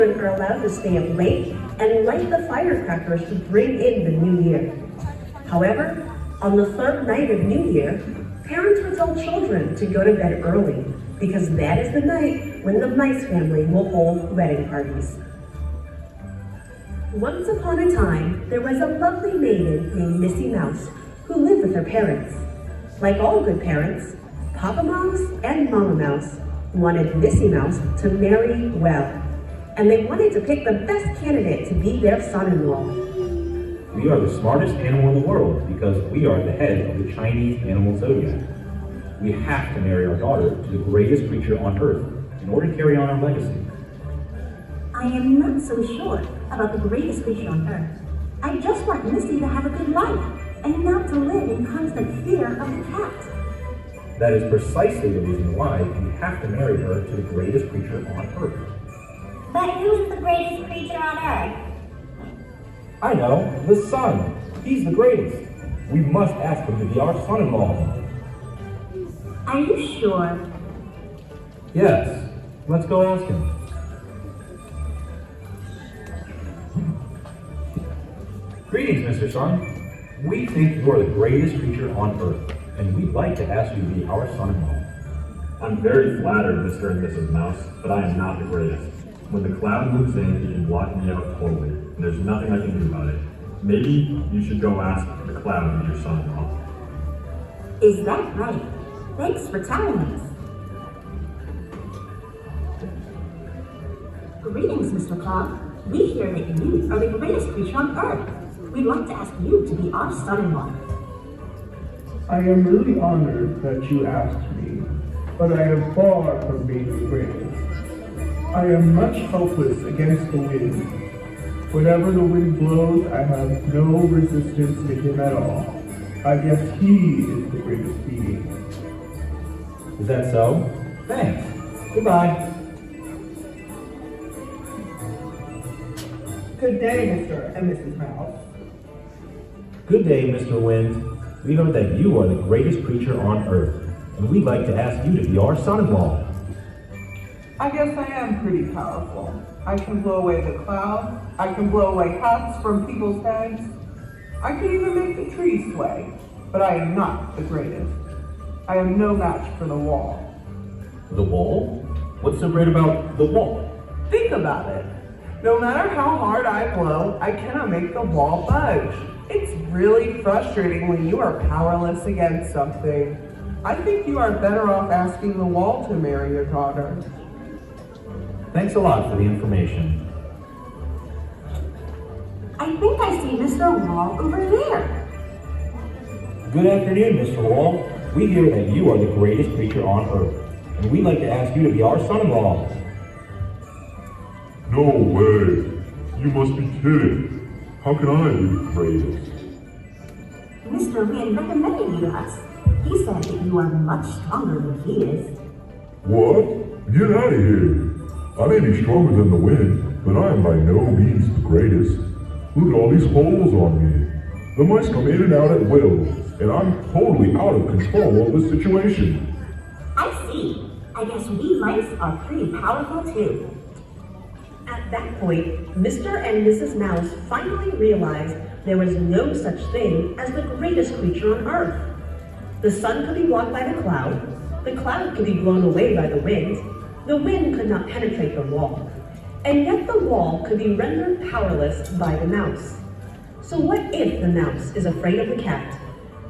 Children are allowed to stay up late and light the firecrackers to bring in the new year. However, on the third night of New Year, parents will tell children to go to bed early because that is the night when the mice family will hold wedding parties. Once upon a time, there was a lovely maiden named Missy Mouse who lived with her parents. Like all good parents, Papa Mouse and Mama Mouse wanted Missy Mouse to marry well, and they wanted to pick the best candidate to be their son-in-law. We are the smartest animal in the world because we are the head of the Chinese animal zodiac. We have to marry our daughter to the greatest creature on earth in order to carry on our legacy. I am not so sure about the greatest creature on earth. I just want Missy to have a good life and not to live in constant fear of the cat. That is precisely the reason why we have to marry her to the greatest creature on earth. But who is the greatest creature on earth? I know, the sun. He's the greatest. We must ask him to be our son-in-law. Are you sure? Yes, let's go ask him. Greetings, Mr. Sun. We think you are the greatest creature on earth, and we'd like to ask you to be our son-in-law. I'm very flattered, Mr. and Mrs. Mouse, but I am not the greatest. When the cloud moves in, it can block me out totally, and there's nothing I can do about it. Maybe you should go ask the cloud to be your son-in-law. Is that right? Thanks for telling us. Greetings, Mr. Cloud. We hear that you are the greatest creature on earth. We'd like to ask you to be our son-in-law. I am really honored that you asked me, but I am far from being the greatest. I am much helpless against the wind. Whenever the wind blows, I have no resistance to him at all. I guess he is the greatest being. Is that so? Thanks. Goodbye. Good day, Mr. and Mrs. Mouse. Good day, Mr. Wind. We know that you are the greatest creature on earth, and we'd like to ask you to be our son-in-law. I guess I am pretty powerful. I can blow away the clouds. I can blow away hats from people's heads. I can even make the trees sway. But I am not the greatest. I am no match for the wall. The wall? What's so great about the wall? Think about it. No matter how hard I blow, I cannot make the wall budge. It's really frustrating when you are powerless against something. I think you are better off asking the wall to marry your daughter. Thanks a lot for the information. I think I see Mr. Wall over there. Good afternoon, Mr. Wall. We hear that you are the greatest creature on earth, and we'd like to ask you to be our son-in-law. No way! You must be kidding! How can I be the greatest? Mr. Wind recommended you to us. He said that you are much stronger than he is. What? Get out of here! I may be stronger than the wind, but I am by no means the greatest. Look at all these holes on me. The mice come in and out at will, and I'm totally out of control of the situation. I see. I guess we mice are pretty powerful too. At that point, Mr. and Mrs. Mouse finally realized there was no such thing as the greatest creature on earth. The sun could be blocked by the cloud could be blown away by the wind could not penetrate the wall, and yet the wall could be rendered powerless by the mouse. So what if the mouse is afraid of the cat?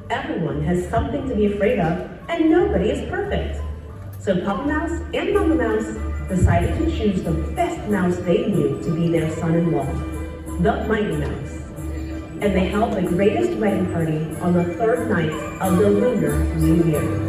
Everyone has something to be afraid of, and nobody is perfect. So Papa Mouse and Mama Mouse decided to choose the best mouse they knew to be their son-in-law, the Mighty Mouse. And they held the greatest wedding party on the third night of the Lunar New Year.